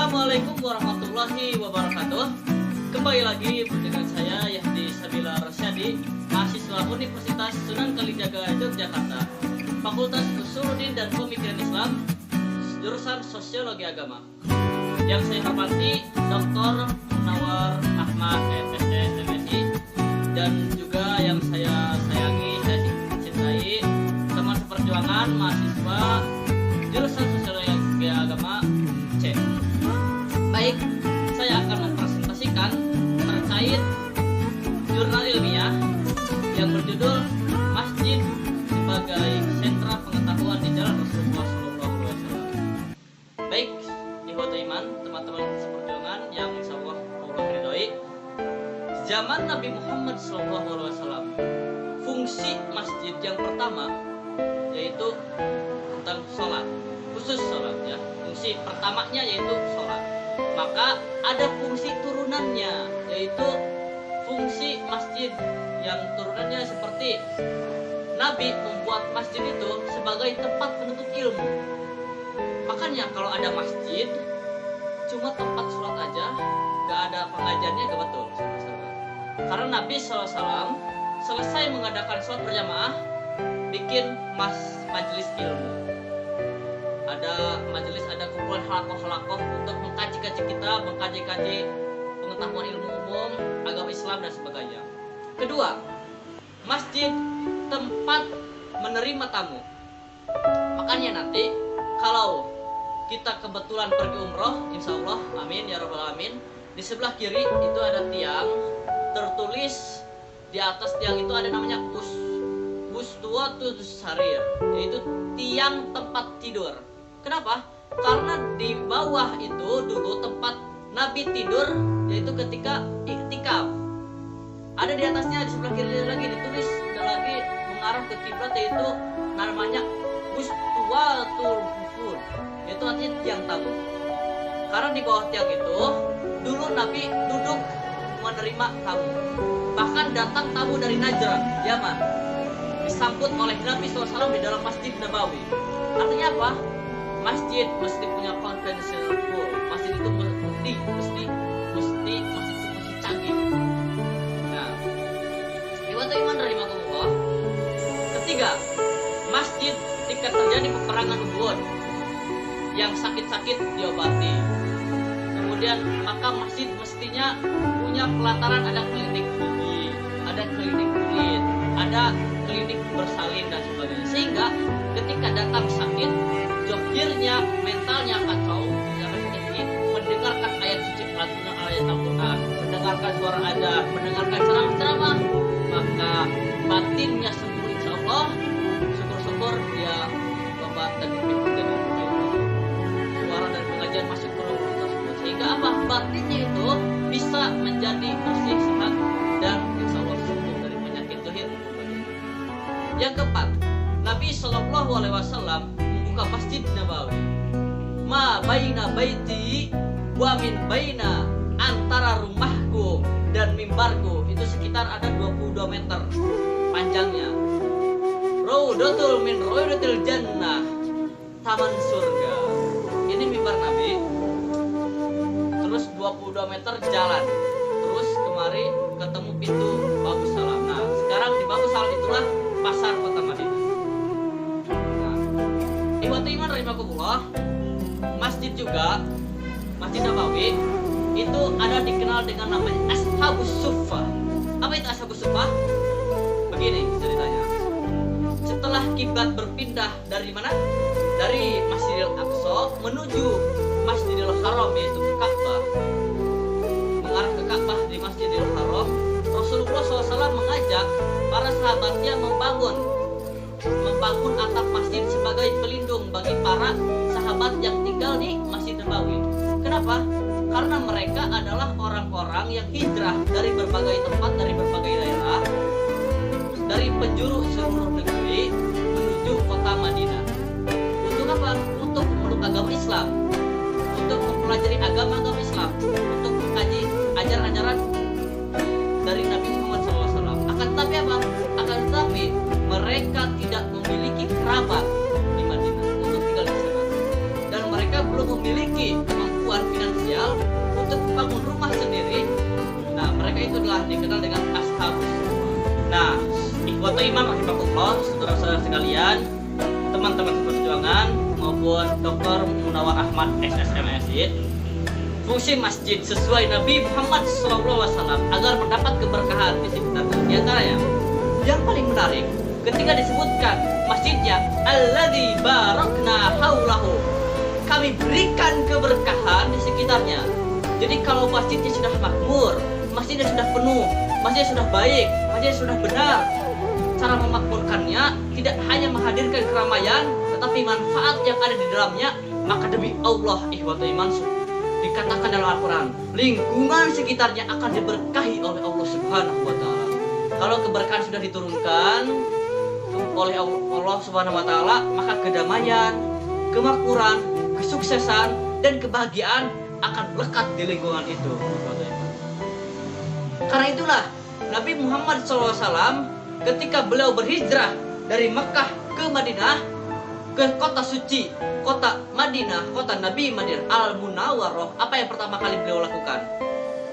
Assalamualaikum warahmatullahi wabarakatuh. Kembali lagi dengan saya Yahdi Sabila Rasyadi, mahasiswa Universitas Sunan Kalijaga Yogyakarta, Fakultas Usuluddin dan Pemikiran Islam, jurusan Sosiologi Agama. Yang saya hormati Dr. Munawar Ahmad MSc MSI, dan juga yang saya sayangi, saya cintai, teman seperjuangan mahasiswa jurusan Sosiologi Agama C. Baik, saya akan mempresentasikan terkait jurnal ilmiah yang berjudul Masjid sebagai Sentra Pengetahuan di Jalan Rasulullah SAW. Baik, ikhwatul iman, teman-teman seperjuangan yang insyaallah Allah ridhoi, zaman Nabi Muhammad SAW, fungsi masjid yang pertama yaitu tentang sholat, khusus sholat ya. Fungsi pertamanya yaitu sholat. Maka ada fungsi turunannya, yaitu fungsi masjid yang turunannya seperti Nabi membuat masjid itu sebagai tempat penuntut ilmu. Makanya kalau ada masjid cuma tempat sholat aja, gak ada pengajarnya, gak betul. Karena Nabi SAW selesai mengadakan sholat berjamaah, bikin majelis ilmu. Ada majelis, ada kumpulan halakoh-halakoh untuk mengkaji-kaji kitab, mengkaji-kaji pengetahuan ilmu umum, agama Islam dan sebagainya. Kedua, masjid tempat menerima tamu. Makanya nanti kalau kita kebetulan pergi umroh, insya Allah, amin ya rabbal alamin, di sebelah kiri itu ada tiang, tertulis di atas tiang itu ada namanya Bustuwatus Sarir, yaitu tiang tempat tidur. Kenapa? Karena di bawah itu dulu tempat Nabi tidur, yaitu ketika iktikaf. Ada di atasnya, di sebelah kiri lagi ditulis lagi mengarah ke kiblat, yaitu namanya Bustuwatul Hufud, yaitu artinya tiang tamu. Karena di bawah tiang itu dulu Nabi duduk menerima tamu. Bahkan datang tamu dari Najran, Yaman, disambut oleh Nabi SAW di dalam Masjid Nabawi. Artinya apa? Masjid mesti punya conventional hall. Masjid itu mesti canggih. Nah, ikhwatul iman rahimakumullah. Ketiga, masjid ketika terjadi peperangan Uhud, yang sakit-sakit diobati. Kemudian maka masjid mestinya punya pelataran, ada klinik gigi, ada klinik kulit, ada klinik bersalin dan sebagainya. Sehingga ketika datang sakit, zahirnya, mentalnya kacau, jangan ini mendengarkan ayat suci Al-Quran, ayat Al-Quran, mendengarkan suara adzan, mendengarkan ceramah-ceramah, maka batinnya sembuh insya Allah. Syukur-syukur dia tobat dan jadi suara dan pengajian masuk ke rumah tersebut, sehingga apa? Batinnya itu bisa menjadi bersih, sehat, dan insya Allah sembuh dari penyakit zahir. Yang keempat, Nabi SAW membuka Masjid Nabawi. Ma baina baiti wa min baina, antara rumahku dan mimbarku itu sekitar ada 22 meter panjangnya. Raudatul min raudatil jannah, taman surga. Ini mimbar Nabi. Terus 22 meter jalan. Terus kemari ketemu pintu Babu Salam. Nah, sekarang di Babu Salam itulah pasar kota Madinah. Ikhwatul iman rahimakumullah, masjid juga, Masjid Nabawi itu ada dikenal dengan namanya Ashabus Suffah. Apa itu Ashabus Suffah? Begini ceritanya. Setelah kiblat berpindah dari mana? Dari Masjidil Aqsa menuju Masjidil Haram, yaitu ke Ka'bah. Mengarah ke Ka'bah di Masjidil Haram, Rasulullah SAW mengajak para sahabatnya membangun atap masjid sebagai pelindung bagi para sahabat yang tinggal di Masjid Nabawi. Kenapa? Karena mereka adalah orang-orang yang hijrah dari berbagai tempat, dari berbagai daerah, dari penjuru seluruh negeri menuju kota Madinah. Untuk apa? Untuk memeluk agama Islam, untuk mempelajari agama-agama Islam, untuk mengkaji ajaran-ajaran dari Nabi Muhammad SAW. Akan tetapi apa? Akan tetapi mereka tidak memiliki kerabat di Madinah untuk tinggal di sana, dan mereka belum memiliki kemampuan finansial Ahmad SSM Masjid, fungsi masjid sesuai Nabi Muhammad SAW agar mendapat keberkahan di sekitarnya. Di antaranya, yang paling menarik ketika disebutkan masjidnya alladzi barakna haulahu, kami berikan keberkahan di sekitarnya. Jadi kalau masjidnya sudah makmur, masjidnya sudah penuh, masjidnya sudah baik, masjidnya sudah benar, cara memakmurkannya tidak hanya menghadirkan keramaian, tetapi manfaat yang ada di dalamnya, maka demi Allah ikhwatul iman dikatakan dalam Al-Quran, lingkungan sekitarnya akan diberkahi oleh Allah Subhanahu wa Ta'ala. Kalau keberkahan sudah diturunkan oleh Allah Subhanahu wa Ta'ala, maka kedamaian, kemakmuran, kesuksesan, dan kebahagiaan akan melekat di lingkungan itu. Karena itulah Nabi Muhammad SAW ketika beliau berhijrah dari Mekah ke Madinah, ke kota suci, kota Madinah, kota Nabi Madinah Al-Munawwarah, apa yang pertama kali beliau lakukan?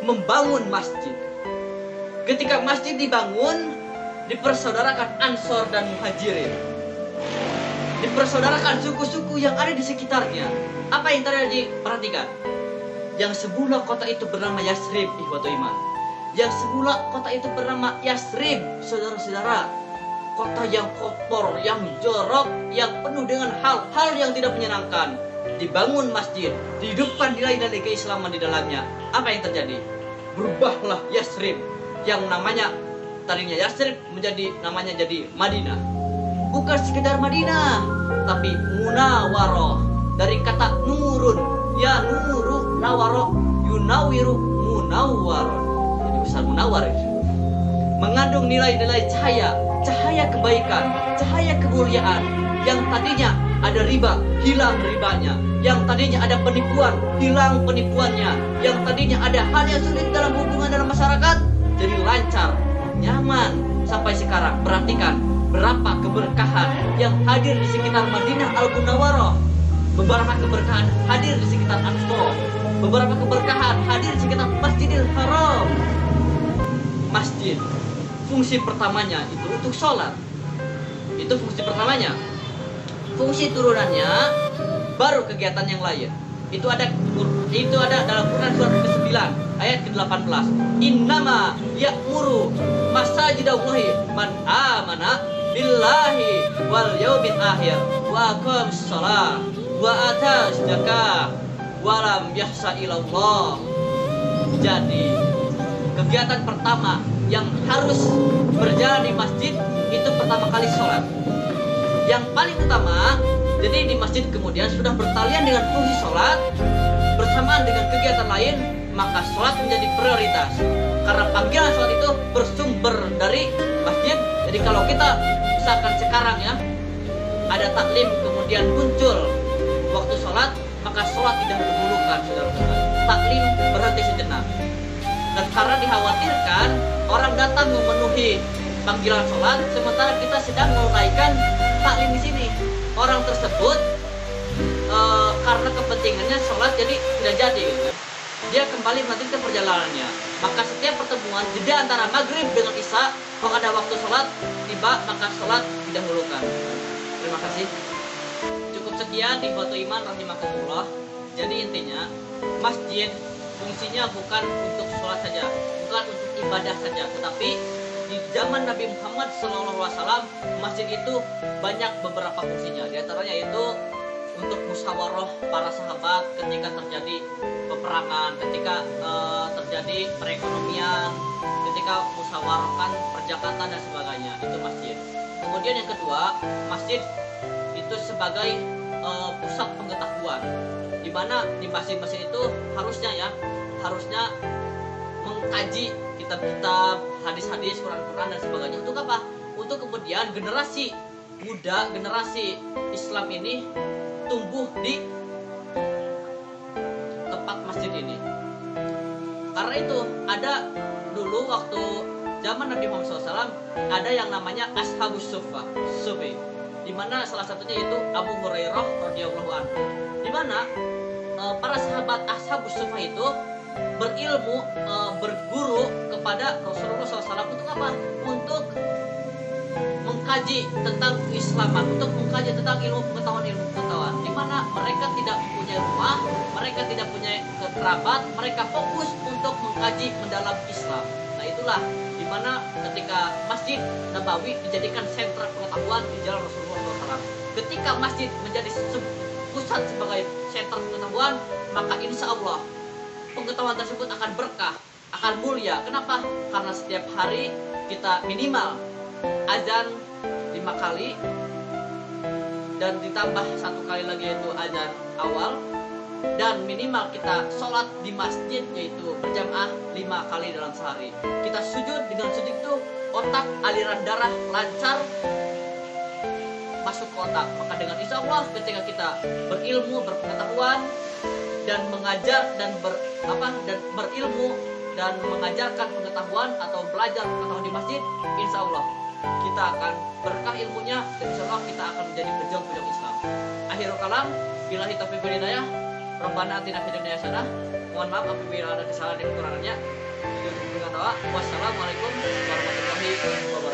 Membangun masjid. Ketika masjid dibangun, dipersaudarakan Ansor dan Muhajirin, dipersaudarakan suku-suku yang ada di sekitarnya. Apa yang terjadi? Perhatikan. Yang semula kota itu bernama Yasrib, ikhwatul iman. Yang semula kota itu bernama Yasrib, saudara-saudara. Kota yang kotor, yang jorok, yang penuh dengan hal-hal yang tidak menyenangkan. Dibangun masjid, dihidupkan nilai-nilai keislaman di dalamnya. Apa yang terjadi? Berubahlah Yasrib, yang namanya tadinya Yasrib menjadi namanya jadi Madinah. Bukan sekedar Madinah, tapi Munawwarah, dari kata nurun, ya nuru nawaro yunawiru munawwarah. Jadi besar munawwar itu mengandung nilai-nilai cahaya kebaikan, cahaya kemuliaan. Yang tadinya ada riba, hilang ribanya. Yang tadinya ada penipuan, hilang penipuannya. Yang tadinya ada hal yang sulit dalam hubungan dalam masyarakat, jadi lancar, nyaman. Sampai sekarang, perhatikan berapa keberkahan yang hadir di sekitar Madinah Al-Munawwarah. Beberapa keberkahan hadir di sekitar Aqsa. Beberapa keberkahan hadir di sekitar Masjidil Haram. Masjid, fungsi pertamanya itu untuk sholat. Itu fungsi pertamanya. Fungsi turunannya baru kegiatan yang lain. Itu ada dalam Quran surat ke-9 ayat ke-18. Innama ya'muru masajidallahi man amana billahi wal yaumil akhir wa aqamus shalah wa atas zakah wa lam yahsa ilallah. Jadi kegiatan pertama yang harus berjalan di masjid itu pertama kali sholat. Yang paling utama, jadi di masjid kemudian sudah bertalian dengan fungsi sholat bersamaan dengan kegiatan lain, maka sholat menjadi prioritas. Karena panggilan sholat itu bersumber dari masjid. Jadi kalau kita misalkan sekarang ya ada taklim kemudian muncul waktu sholat, maka sholat tidak didahulukan, saudara-saudara. Taklim berhenti sejenak. Dan karena dikhawatirkan orang datang memenuhi panggilan sholat, sementara kita sedang menunaikan taklim di sini. Orang tersebut karena kepentingannya sholat jadi tidak jadi, gitu kan. Dia kembali melanjutkan perjalanannya. Maka setiap pertemuan jeda antara maghrib dengan isya, kalau ada waktu sholat tiba, maka sholat didahulukan. Terima kasih. Cukup sekian di Batu Iman rahimakumullah. Jadi intinya masjid fungsinya bukan untuk sholat saja, bukan untuk ibadah saja, tetapi di zaman Nabi Muhammad SAW masjid itu banyak beberapa fungsinya. Di antaranya itu untuk musyawarah para sahabat ketika terjadi peperangan, ketika terjadi perekonomian, ketika musyawarahkan perjakatan dan sebagainya, itu masjid. Kemudian yang kedua, masjid itu sebagai pusat pengetahuan, di mana di masjid-masjid itu harusnya mengkaji kitab-kitab, hadis-hadis, Quran-Quran dan sebagainya. Untuk apa? Untuk kemudian generasi muda, generasi Islam ini tumbuh di tempat masjid ini. Karena itu ada dulu waktu zaman Nabi Muhammad SAW ada yang namanya Ashabus Suffah, di mana salah satunya itu Abu Hurairah radhiyallahu anhu, di mana para sahabat Ashabus Suffah itu berilmu, berguru kepada Rasulullah SAW untuk apa? Untuk mengkaji tentang keislaman, untuk mengkaji tentang ilmu pengetahuan, di mana mereka tidak punya rumah, mereka tidak punya kerabat, mereka fokus untuk mengkaji mendalam Islam. Nah itulah dimana ketika Masjid Nabawi dijadikan sentra pengetahuan di jalan Rasulullah SAW. Ketika masjid menjadi pusat sebagai sentra pengetahuan, maka insya Allah pengetahuan tersebut akan berkah, akan mulia. Kenapa? Karena setiap hari kita minimal azan 5 kali, dan ditambah 1 kali lagi yaitu azan awal, dan minimal kita sholat di masjid yaitu berjamaah 5 kali dalam sehari. Kita sujud, dengan sujud itu otak, aliran darah lancar masuk ke otak. Maka dengan insya Allah ketika kita berilmu, berpengetahuan, dan mengajar dan berilmu dan mengajarkan pengetahuan atau belajar pengetahuan di masjid, insya Allah kita akan berkah ilmunya, dan insya Allah kita akan menjadi pejuang-pejuang Islam. Akhirul kalam, billahi taufiq wal hidayah. Rabbana atina fid dunya hasanah. Mohon maaf apabila ada kesalahan dan kekurangannya. Wassalamualaikum warahmatullahi wabarakatuh.